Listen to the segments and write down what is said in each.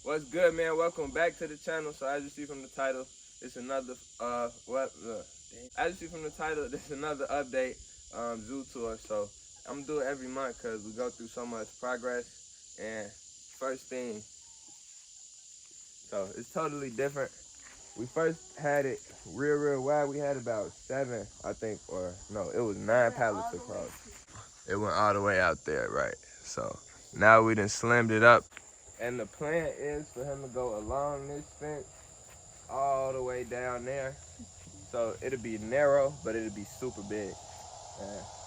What's good, man? Welcome back to the channel. So as you see from the title, it's another as you see from the title, this is another update zoo tour. So I'm gonna do it every month because we go through so much progress. And first thing, so it's totally different. We first had it real wide. We had about 7, I think, or no, it was 9 pallets across. It went all the way out there, right? So now we done slimmed it up. And the plan is for him to go along this fence all the way down there. So it'll be narrow, but it'll be super big.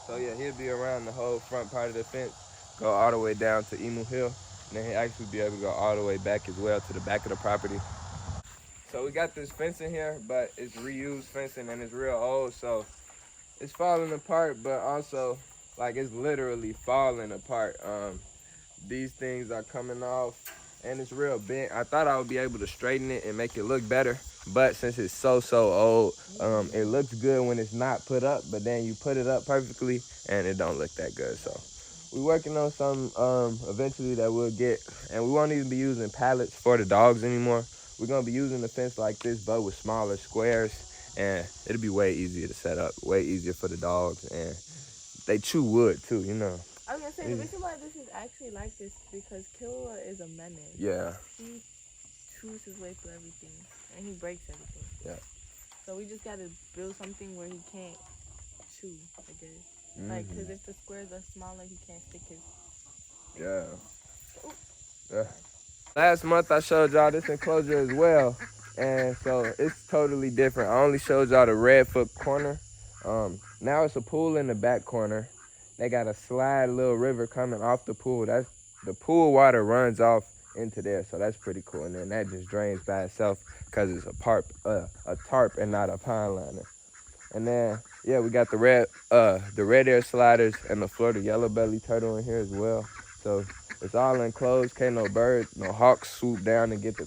So yeah, he'll be around the whole front part of the fence, go all the way down to Emu Hill, and then he'll actually be able to go all the way back as well to the back of the property. So we got this fencing here, but it's reused fencing and it's real old, so it's falling apart, but also like it's literally falling apart. These things are coming off and it's real bent. I thought I would be able to straighten it and make it look better, but since it's so old, it looks good when it's not put up, but then you put it up perfectly and it don't look that good. So we're working on some eventually that we'll get, and we won't even be using pallets for the dogs anymore. We're gonna be using the fence like this, but with smaller squares, and it'll be way easier to set up, way easier for the dogs, and they chew wood too, you know. I was gonna say, the reason why this is actually like this is because Killua is a menace. Yeah. He chews his way through everything, and he breaks everything. Yeah. So we just gotta build something where he can't chew, I guess. Like, because if the squares are smaller, he can't stick his... Yeah. Last month I showed y'all this enclosure as well, and so it's totally different. I only showed y'all the Redfoot corner. Now it's a pool in the back corner. They got a slide little river coming off the pool. That's the pool water runs off into there, so that's pretty cool. And then that just drains by itself because it's a tarp and not a pond liner. And then yeah, we got the red air sliders and the Florida yellow belly turtle in here as well. So it's all enclosed. Can't no birds, no hawks swoop down and get the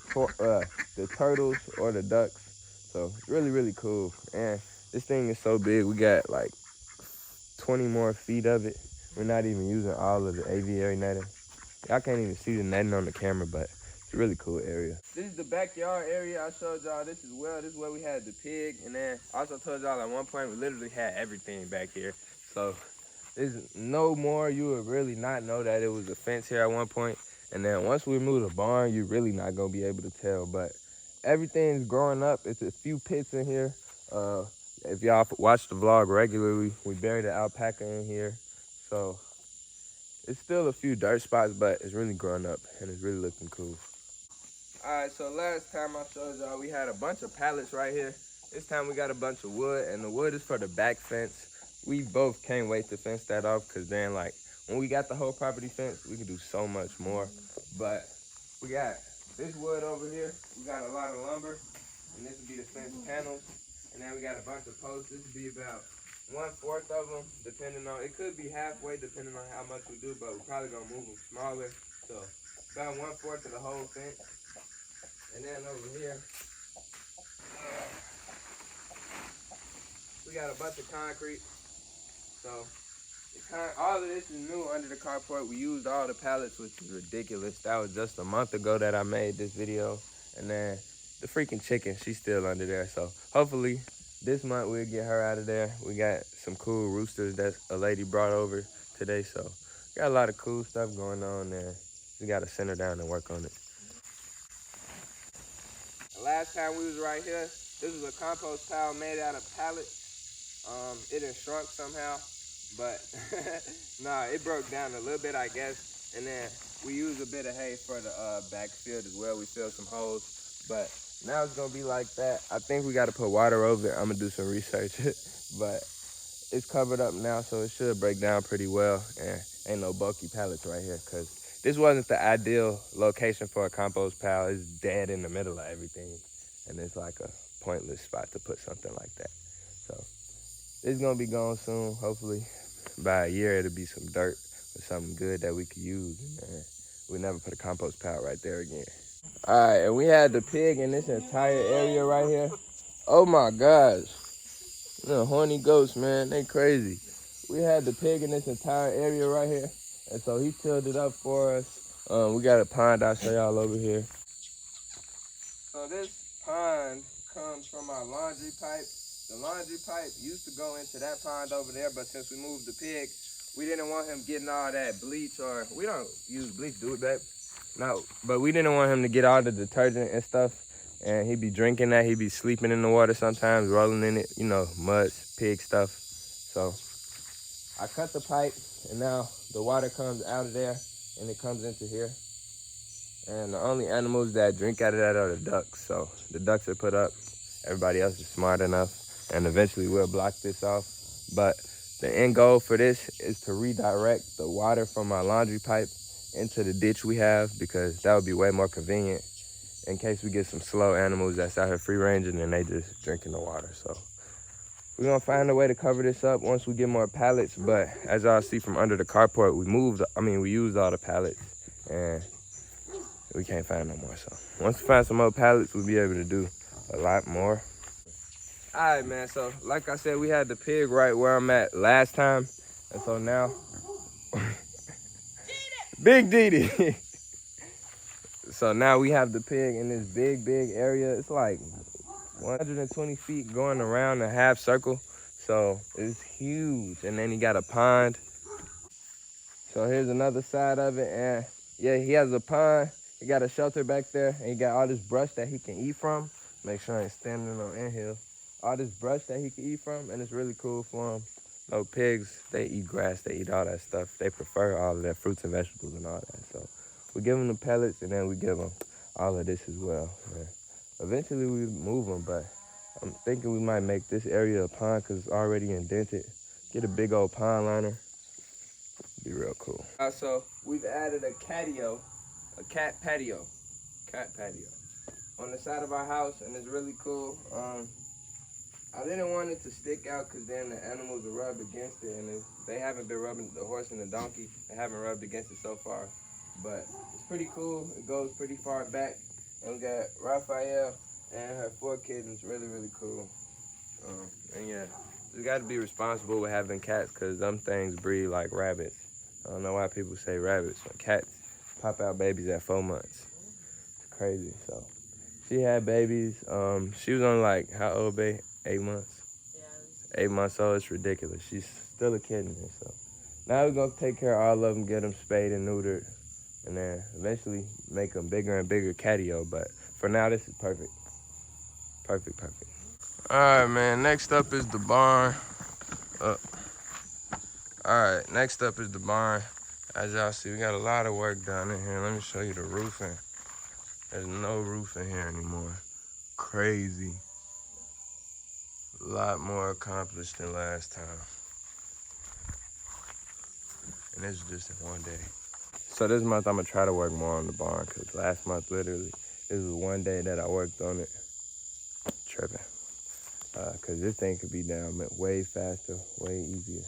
turtles or the ducks. So it's really cool. And this thing is so big. We got like 20 more feet of it. We're not even using all of the aviary netting. Y'all can't even see the netting on the camera, but it's a really cool area. This is the backyard area I showed y'all this as well. This is where we had the pig, and then I also told y'all at one point we literally had everything back here. So there's no more. You would really not know that it was a fence here at one point. And then once we move the barn, you're really not gonna be able to tell. But everything's growing up. It's a few pits in here. If y'all watch the vlog regularly, we buried an alpaca in here. So it's still a few dirt spots, but it's really growing up and it's really looking cool. All right, so last time I showed y'all, we had a bunch of pallets right here. This time we got a bunch of wood, and the wood is for the back fence. We both can't wait to fence that off, because then like when we got the whole property fenced, we can do so much more. But we got this wood over here. We got a lot of lumber, and this would be the fence panels. And then we got a bunch of posts. This would be about 1/4 of them, depending on, it could be halfway depending on how much we do, but we're probably gonna move them smaller. So about 1/4 of the whole fence. And then over here, we got a bunch of concrete. So all of this is new under the carport. We used all the pallets, which is ridiculous. That was just a month ago that I made this video. And then the freaking chicken, she's still under there. So hopefully this month we'll get her out of there. We got some cool roosters that a lady brought over today. So got a lot of cool stuff going on there. We got to send her down and work on it. Last time we was right here, this was a compost pile made out of pallets. It had shrunk somehow, but nah, it broke down a little bit, I guess. And then we used a bit of hay for the backfield as well. We filled some holes, but now it's gonna be like that. I think we gotta put water over it. I'm gonna do some research, but it's covered up now, so it should break down pretty well. And ain't no bulky pallets right here, cause this wasn't the ideal location for a compost pile. It's dead in the middle of everything, and it's like a pointless spot to put something like that. So it's gonna be gone soon. Hopefully by a year it'll be some dirt or something good that we could use, and we'll never put a compost pile right there again. All right, and we had the pig in this entire area right here. Oh my gosh, the horny goats, man, they crazy. We had the pig in this entire area right here, and so he tilled it up for us. We got a pond I'll show y'all over here. So this pond comes from our laundry pipe. The laundry pipe used to go into that pond over there, but since we moved the pig, we didn't want him getting all that bleach, or we don't use bleach, do it, babe? No, but we didn't want him to get all the detergent and stuff, and he'd be drinking that. He'd be sleeping in the water sometimes, rolling in it, you know, mud, pig stuff. So I cut the pipe, and now the water comes out of there, and it comes into here. And the only animals that drink out of that are the ducks. So the ducks are put up. Everybody else is smart enough, and eventually we'll block this off. But the end goal for this is to redirect the water from our laundry pipe into the ditch we have, because that would be way more convenient in case we get some slow animals that's out here free ranging and they just drinking the water. So we're gonna find a way to cover this up once we get more pallets. But as y'all see from under the carport, we used all the pallets, and we can't find no more. So once we find some more pallets, we'll be able to do a lot more. All right, man. So like I said, we had the pig right where I'm at last time. And so now, Big Didi. So now we have the pig in this big area. It's like 120 feet going around a half circle. So it's huge. And then he got a pond. So here's another side of it. And yeah, he has a pond. He got a shelter back there. And he got all this brush that he can eat from. Make sure I ain't standing on anthill. All this brush that he can eat from. And it's really cool for him. No, pigs, they eat grass. They eat all that stuff. They prefer all of their fruits and vegetables and all that. So we give them the pellets, and then we give them all of this as well. And eventually we move them, but I'm thinking we might make this area a pond because it's already indented. Get a big old pond liner. Be real cool. So we've added a catio, cat patio on the side of our house, and it's really cool. I didn't want it to stick out because then the animals will rub against it, and they haven't been rubbing, the horse and the donkey, they haven't rubbed against it so far. But it's pretty cool. It goes pretty far back. And we got Raphael and her 4 kittens. Really cool. And yeah, you got to be responsible with having cats because them things breed like rabbits. I don't know why people say rabbits. But cats pop out babies at 4 months. It's crazy. So she had babies. She was on like, how old, babe? 8 months. Yeah. 8 months old. It's ridiculous. She's still a kitten. So now we're going to take care of all of them, get them spayed and neutered, and then eventually make them bigger and bigger catio. But for now, this is perfect. Perfect. All right, man. Next up is the barn. All right, next up is the barn. As y'all see, we got a lot of work done in here. Let me show you the roofing. There's no roof in here anymore. Crazy. A lot more accomplished than last time. And this is just in one day. So this month I'm gonna try to work more on the barn because last month literally, this was one day that I worked on it. Tripping. Cause this thing could be done way faster, way easier.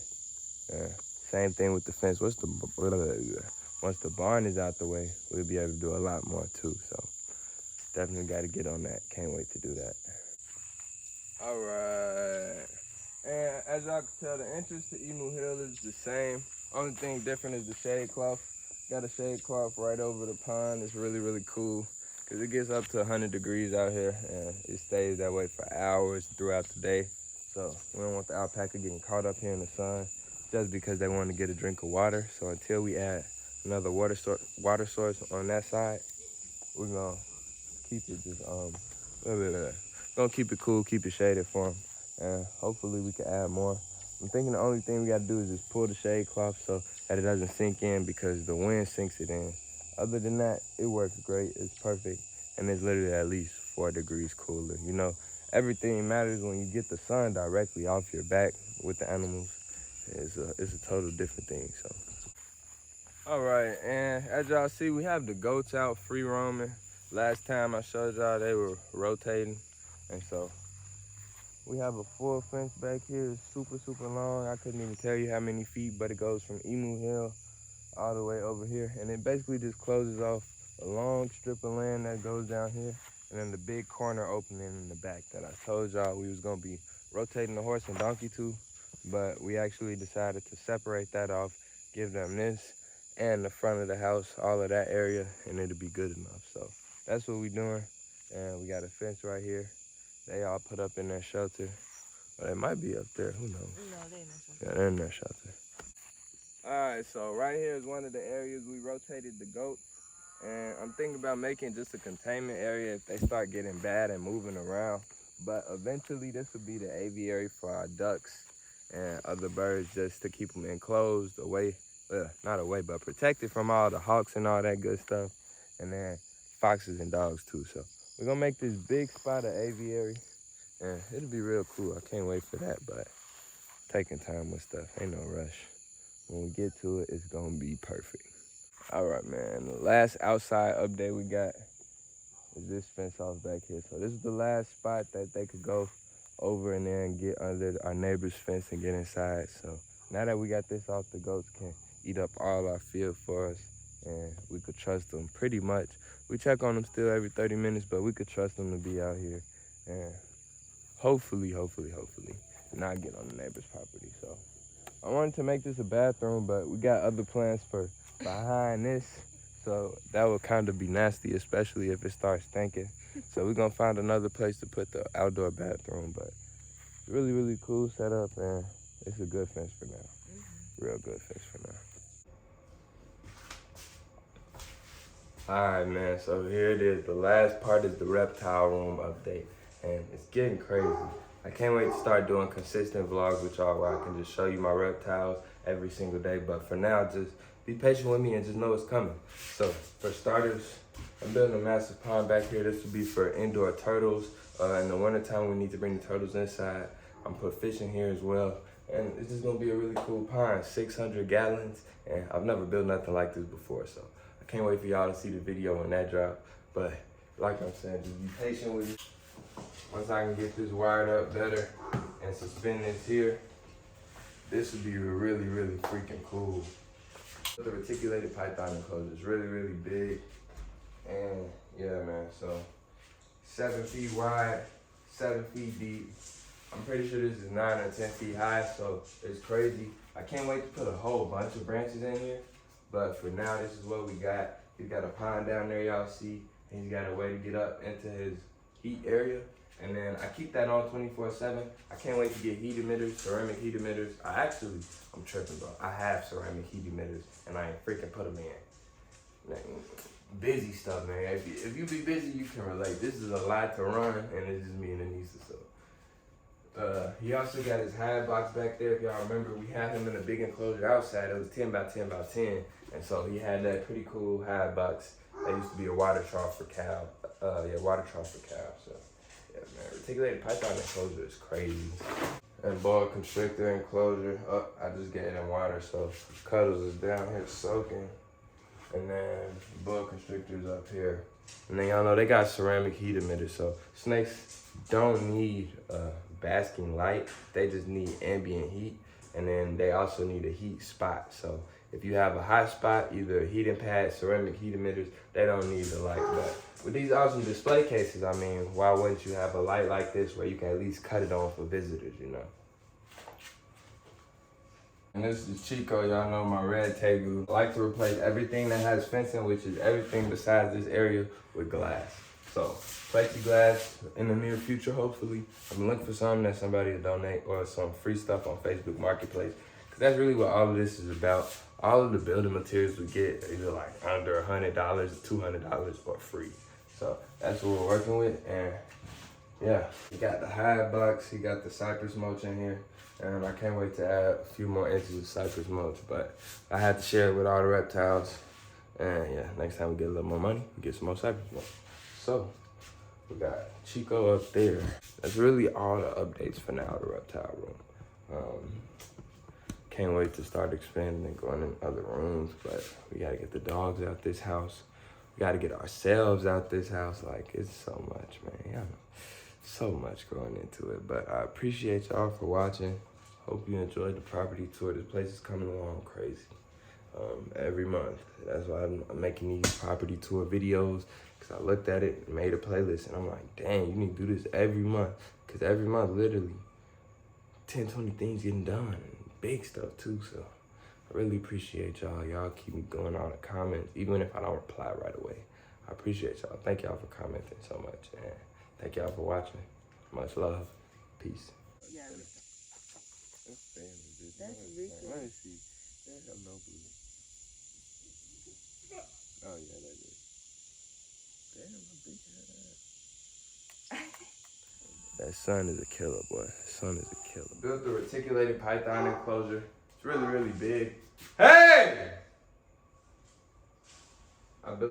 Same thing with the fence. Once the barn is out the way, we'll be able to do a lot more too. So definitely gotta get on that. Can't wait to do that. All right. And as y'all can tell, the entrance to Emu Hill is the same. Only thing different is the shade cloth. Got a shade cloth right over the pond. It's really cool because it gets up to 100 degrees out here and it stays that way for hours throughout the day. So we don't want the alpaca getting caught up here in the sun just because they want to get a drink of water. So until we add another water source on that side, we're gonna keep it just gonna keep it cool, keep it shaded for them, and hopefully we can add more. I'm thinking the only thing we gotta do is just pull the shade cloth so that it doesn't sink in because the wind sinks it in. Other than that, it works great. It's perfect, and it's literally at least 4 degrees cooler. You know, everything matters when you get the sun directly off your back with the animals. It's a total different thing. So, all right, and as y'all see, we have the goats out free roaming. Last time I showed y'all, they were rotating, and so we have a full fence back here. It's super long. I couldn't even tell you how many feet, but it goes from Emu Hill all the way over here. And it basically just closes off a long strip of land that goes down here. And then the big corner opening in the back that I told y'all we was gonna be rotating the horse and donkey to. But we actually decided to separate that off, give them this and the front of the house, all of that area, and it'll be good enough. So that's what we're doing. And we got a fence right here. They all put up in their shelter. Or they might be up there, who knows? No, they in that shelter. Yeah, they're in their shelter. Alright, so right here is one of the areas we rotated the goats. And I'm thinking about making just a containment area if they start getting bad and moving around. But eventually this will be the aviary for our ducks and other birds, just to keep them enclosed away, not away, but protected from all the hawks and all that good stuff. And then foxes and dogs too. So we're gonna make this big spot an aviary, and it'll be real cool. I can't wait for that, but taking time with stuff, ain't no rush. When we get to it, it's gonna be perfect. All right, man, the last outside update we got is this fence off back here. So this is the last spot that they could go over in there and get under our neighbor's fence and get inside. So now that we got this off, the goats can eat up all our field for us, and we could trust them pretty much. We check on them still every 30 minutes, but we could trust them to be out here and hopefully not get on the neighbor's property. So I wanted to make this a bathroom, but we got other plans for behind this. So that would kind of be nasty, especially if it starts stinking. So we're gonna find another place to put the outdoor bathroom, but really cool setup, and it's a good fence for now. Real good fence for now. All right, man, so here it is. The last part is the reptile room update, and it's getting crazy. I can't wait to start doing consistent vlogs with y'all where I can just show you my reptiles every single day. But for now, just be patient with me and just know it's coming. So for starters, I'm building a massive pond back here. This will be for indoor turtles. In the wintertime, we need to bring the turtles inside. I'm put fish in here as well. And it's just gonna be a really cool pond, 600 gallons. And I've never built nothing like this before, so I can't wait for y'all to see the video when that drop. But like I'm saying, just be patient with me. Once I can get this wired up better and suspend this here, this would be really freaking cool. The reticulated python enclosure is really big. And yeah, man, so 7 feet wide, 7 feet deep. I'm pretty sure this is 9 or 10 feet high, so it's crazy. I can't wait to put a whole bunch of branches in here, but for now, this is what we got. He's got a pond down there, y'all see, and he's got a way to get up into his heat area. And then I keep that on 24/7. I can't wait to get heat emitters, ceramic heat emitters. I'm tripping, bro. I have ceramic heat emitters, and I ain't freaking put them in. Man, busy stuff, man. If you be busy, you can relate. This is a lot to run, and it's just me and Anissa, so. He also got his hive box back there. If y'all remember, we had him in a big enclosure outside. It was 10 by 10 by 10, and so he had that pretty cool hive box. That used to be a water trough for cow. So. Yeah, man, reticulated python enclosure is crazy. And boa constrictor enclosure. Oh, I just gave them water, so Cuddles is down here soaking. And then boa constrictors up here. And then y'all know they got ceramic heat emitters, so snakes don't need basking light. They just need ambient heat. And then they also need a heat spot. So if you have a hot spot, either a heating pad, ceramic heat emitters, they don't need the light. But with these awesome display cases, I mean, why wouldn't you have a light like this where you can at least cut it on for visitors, you know? And this is Chico, y'all know my red tegu. I like to replace everything that has fencing, which is everything besides this area, with glass. So plexiglass in the near future, hopefully. I'm looking for something that somebody to donate or some free stuff on Facebook Marketplace. Cause that's really what all of this is about. All of the building materials we get are either like under $100, $200, or free. So that's what we're working with. And yeah, he got the hive box, he got the cypress mulch in here. And I can't wait to add a few more inches of cypress mulch, but I had to share it with all the reptiles. And yeah, next time we get a little more money, we get some more cypress mulch. So we got Chico up there. That's really all the updates for now, the reptile room. Can't wait to start expanding and going in other rooms, but we gotta get the dogs out this house. We gotta get ourselves out this house. Like, it's so much, man. Yeah, so much going into it. But I appreciate y'all for watching. Hope you enjoyed the property tour. This place is coming along crazy. Every month. That's why I'm making these property tour videos, because I looked at it and made a playlist, and I'm like, dang, you need to do this every month. Because every month, literally, 10, 20 things getting done. Big stuff too, so I really appreciate y'all. Y'all keep me going on the comments, even if I don't reply right away. I appreciate y'all. Thank y'all for commenting so much. And thank y'all for watching. Much love. Peace. Yeah. That's ridiculous. Let me see. They have no blue. Oh, yeah, that is. Damn, my big head ass. That sun is a killer, boy. That sun is a killer. Built the reticulated python enclosure. It's really, really big. Hey!